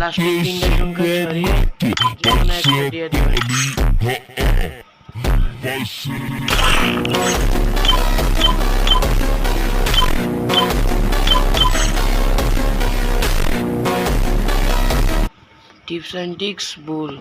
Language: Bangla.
লাস্টের তিনটা সংখ্যা সরিয়ে যেকোনো একটা দিয়ে দেবেন। টিপস অ্যান্ড ট্রিক্স ভুল।